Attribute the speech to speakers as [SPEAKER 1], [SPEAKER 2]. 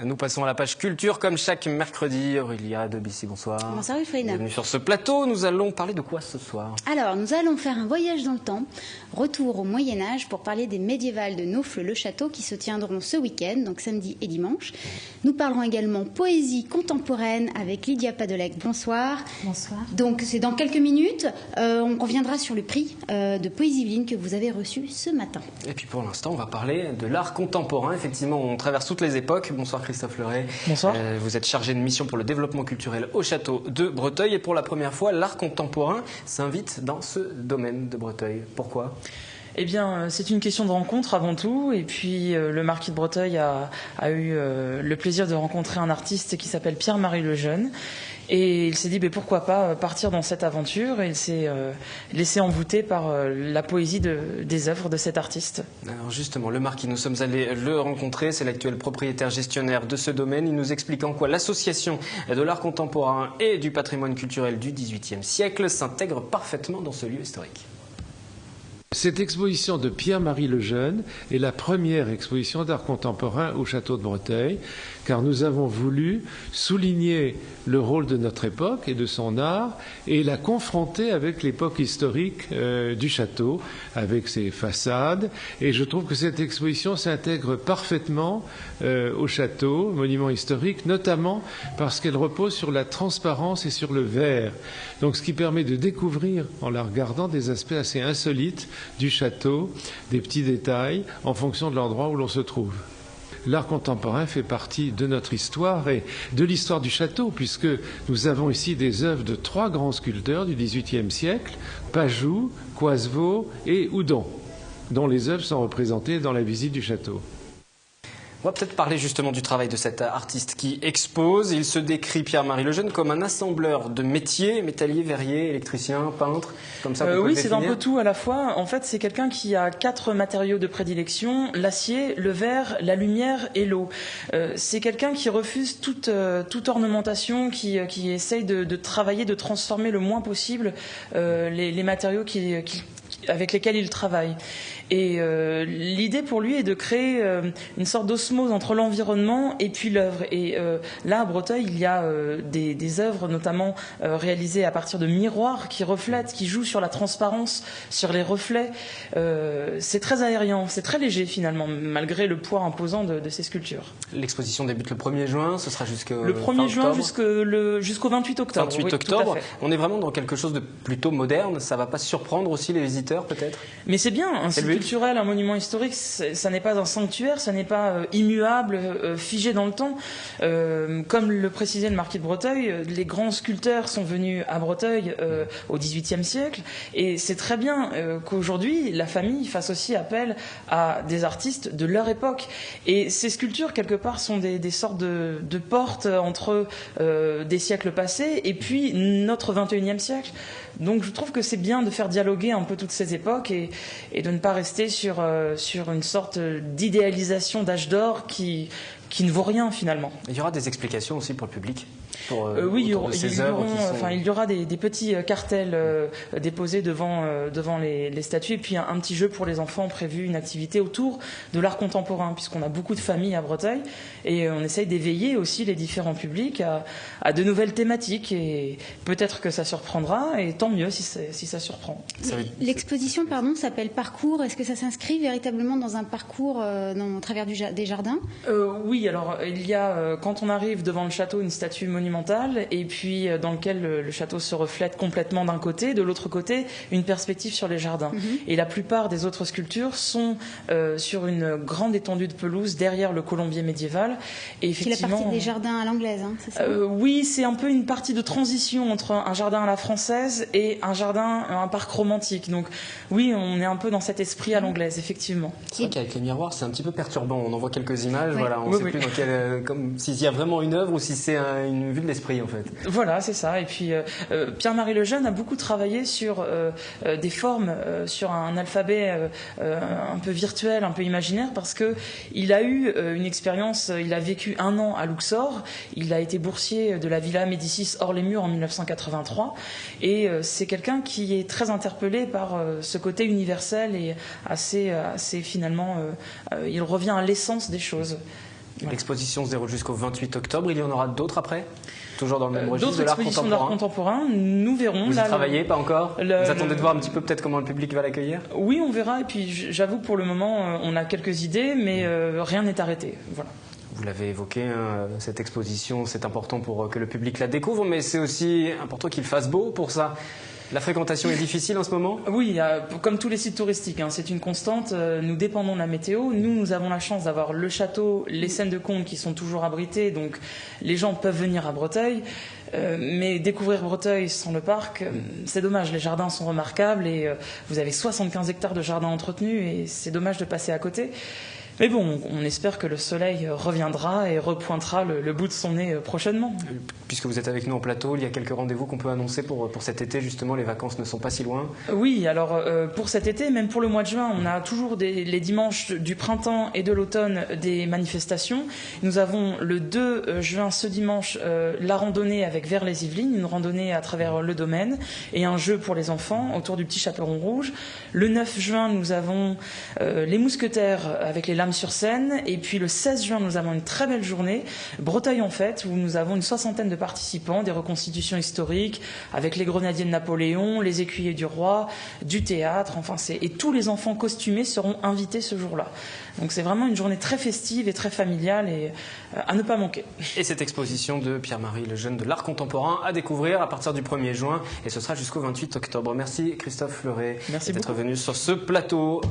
[SPEAKER 1] Nous passons à la page culture comme chaque mercredi. Aurélia Debussy, bonsoir.
[SPEAKER 2] Bonsoir Wilfried.
[SPEAKER 1] Bienvenue sur ce plateau. Nous allons parler de quoi ce soir?
[SPEAKER 2] Alors, nous allons faire un voyage dans le temps, retour au Moyen-Âge pour parler des médiévales de Naufle-le-Château qui se tiendront ce week-end, donc samedi et dimanche. Nous parlerons également poésie contemporaine avec Lydia Padelec. Bonsoir.
[SPEAKER 3] Bonsoir.
[SPEAKER 2] Donc, c'est dans quelques minutes. On reviendra sur le prix de Poésie Yvelines que vous avez reçu ce matin.
[SPEAKER 1] Et puis pour l'instant, on va parler de l'art contemporain. Effectivement, on traverse toutes les époques. Bonsoir Christophe Leray.
[SPEAKER 3] Bonsoir.
[SPEAKER 1] Vous êtes chargé de mission pour le développement culturel au château de Breteuil. Et pour la première fois, l'art contemporain s'invite dans ce domaine de Breteuil. Pourquoi ?
[SPEAKER 3] Eh bien, c'est une question de rencontre avant tout. Et puis, le marquis de Breteuil a eu le plaisir de rencontrer un artiste qui s'appelle Pierre-Marie Lejeune. Et il s'est dit, pourquoi pas partir dans cette aventure. Et il s'est laissé envoûter par la poésie des œuvres de cet artiste.
[SPEAKER 1] Alors justement, le marquis, nous sommes allés le rencontrer. C'est l'actuel propriétaire gestionnaire de ce domaine. Il nous explique en quoi l'association de l'art contemporain et du patrimoine culturel du XVIIIe siècle s'intègre parfaitement dans ce lieu historique.
[SPEAKER 4] Cette exposition de Pierre-Marie Lejeune est la première exposition d'art contemporain au château de Breteuil, car nous avons voulu souligner le rôle de notre époque et de son art et la confronter avec l'époque historique du château, avec ses façades. Et je trouve que cette exposition s'intègre parfaitement au château, monument historique, notamment parce qu'elle repose sur la transparence et sur le verre. Donc ce qui permet de découvrir, en la regardant, des aspects assez insolites du château, des petits détails en fonction de l'endroit où l'on se trouve. L'art contemporain fait partie de notre histoire et de l'histoire du château, puisque nous avons ici des œuvres de 3 grands sculpteurs du XVIIIe siècle, Pajou, Coisevaux et Houdon, dont les œuvres sont représentées dans la visite du château.
[SPEAKER 1] On va peut-être parler justement du travail de cet artiste qui expose. Il se décrit, Pierre-Marie Lejeune, comme un assembleur de métiers, métallier, verrier, électricien, peintre, comme ça.
[SPEAKER 3] Oui, c'est un peu tout à la fois. En fait, c'est quelqu'un qui a 4 matériaux de prédilection: l'acier, le verre, la lumière et l'eau. C'est quelqu'un qui refuse toute ornementation, qui essaye de travailler, de transformer le moins possible les matériaux avec lesquels il travaille. Et l'idée pour lui est de créer une sorte d'osmose entre l'environnement et puis l'œuvre. Et là, à Breteuil, il y a des œuvres notamment réalisées à partir de miroirs qui reflètent, qui jouent sur la transparence, sur les reflets. C'est très aérien, c'est très léger finalement, malgré le poids imposant de ces sculptures.
[SPEAKER 1] L'exposition débute le 1er juin, ce sera jusqu'au
[SPEAKER 3] le 1er juin jusqu'au 28 octobre.
[SPEAKER 1] 28 octobre. On est vraiment dans quelque chose de plutôt moderne. Ça ne va pas surprendre aussi les visiteurs peut-être?
[SPEAKER 3] Mais c'est bien, un site culturel, un monument historique, ça n'est pas un sanctuaire, ça n'est pas immuable, figé dans le temps. Comme le précisait le marquis de Breteuil, les grands sculpteurs sont venus à Breteuil au XVIIIe siècle, et c'est très bien qu'aujourd'hui la famille fasse aussi appel à des artistes de leur époque. Et ces sculptures, quelque part, sont des sortes de portes entre des siècles passés et puis notre XXIe siècle. Donc je trouve que c'est bien de faire dialoguer un peu toutes ces époques et de ne pas rester sur une sorte d'idéalisation d'âge d'or qui ne vaut rien finalement.
[SPEAKER 1] Il y aura des explications aussi pour le public?
[SPEAKER 3] Oui, il y aura des petits cartels déposés devant les statues, et puis un petit jeu pour les enfants prévu, une activité autour de l'art contemporain, puisqu'on a beaucoup de familles à Breteuil, et on essaye d'éveiller aussi les différents publics à de nouvelles thématiques, et peut-être que ça surprendra, et tant mieux si ça surprend.
[SPEAKER 2] L'exposition s'appelle Parcours. Est-ce que ça s'inscrit véritablement dans un parcours au travers des jardins?
[SPEAKER 3] Oui, alors il y a, quand on arrive devant le château, une statue monumentale, et puis dans lequel le château se reflète complètement d'un côté, de l'autre côté une perspective sur les jardins. Et la plupart des autres sculptures sont sur une grande étendue de pelouse derrière le colombier médiéval. Et effectivement,
[SPEAKER 2] c'est la partie des jardins à l'anglaise, c'est ça?
[SPEAKER 3] Oui, c'est un peu une partie de transition entre un jardin à la française et un parc romantique. Donc oui, on est un peu dans cet esprit à l'anglaise, effectivement.
[SPEAKER 1] C'est vrai qu'avec les miroirs, c'est un petit peu perturbant. On en voit quelques images,
[SPEAKER 2] oui.
[SPEAKER 1] Voilà, on ne sait plus comme s'il y a vraiment une œuvre ou si c'est une vue de l'esprit en fait.
[SPEAKER 3] Voilà, c'est ça. Et puis Pierre-Marie Lejeune a beaucoup travaillé sur des formes, sur un alphabet un peu virtuel, un peu imaginaire, parce que il a eu une expérience. Il a vécu 1 an à Luxor. Il a été boursier de la Villa Médicis hors les murs en 1983, et c'est quelqu'un qui est très interpellé par ce côté universel et assez finalement. Il revient à l'essence des choses. Voilà.
[SPEAKER 1] L'exposition se déroule jusqu'au 28 octobre. Il y en aura d'autres après? Toujours dans le même registre
[SPEAKER 3] D'autres
[SPEAKER 1] de l'art
[SPEAKER 3] expositions d'art
[SPEAKER 1] contemporain.
[SPEAKER 3] contemporain, nous verrons.
[SPEAKER 1] Vous y travaillez, pas encore? Vous attendez de voir un petit peu peut-être comment le public va l'accueillir?
[SPEAKER 3] Oui, on verra. Et puis j'avoue que pour le moment, on a quelques idées, mais rien n'est arrêté. Voilà.
[SPEAKER 1] Vous l'avez évoqué, hein, cette exposition, c'est important pour que le public la découvre, mais c'est aussi important qu'il fasse beau pour ça. La fréquentation est difficile en ce moment?
[SPEAKER 3] Oui, comme tous les sites touristiques, hein, c'est une constante. Nous dépendons de la météo. Nous avons la chance d'avoir le château, les scènes de contes qui sont toujours abritées, donc les gens peuvent venir à Breteuil. Mais découvrir Breteuil sans le parc, c'est dommage. Les jardins sont remarquables et vous avez 75 hectares de jardins entretenus et c'est dommage de passer à côté. Mais bon, on espère que le soleil reviendra et repointera le bout de son nez prochainement.
[SPEAKER 1] Puisque vous êtes avec nous en plateau, il y a quelques rendez-vous qu'on peut annoncer pour cet été, justement, les vacances ne sont pas si loin.
[SPEAKER 3] Oui, alors pour cet été, même pour le mois de juin, on a toujours les dimanches du printemps et de l'automne des manifestations. Nous avons le 2 juin, ce dimanche, la randonnée avec Vers les Yvelines, une randonnée à travers le domaine et un jeu pour les enfants autour du petit Chaperon Rouge. Le 9 juin, nous avons les Mousquetaires avec les sur scène, et puis le 16 juin nous avons une très belle journée Breteuil en fête où nous avons une 60aine de participants, des reconstitutions historiques avec les grenadiers de Napoléon, les écuyers du roi, du théâtre, enfin et tous les enfants costumés seront invités ce jour-là. Donc c'est vraiment une journée très festive et très familiale et à ne pas manquer.
[SPEAKER 1] Et cette exposition de Pierre-Marie Lejeune de l'art contemporain à découvrir à partir du 1er juin et ce sera jusqu'au 28 octobre. Merci Christophe Fleuret d'être venu sur ce plateau.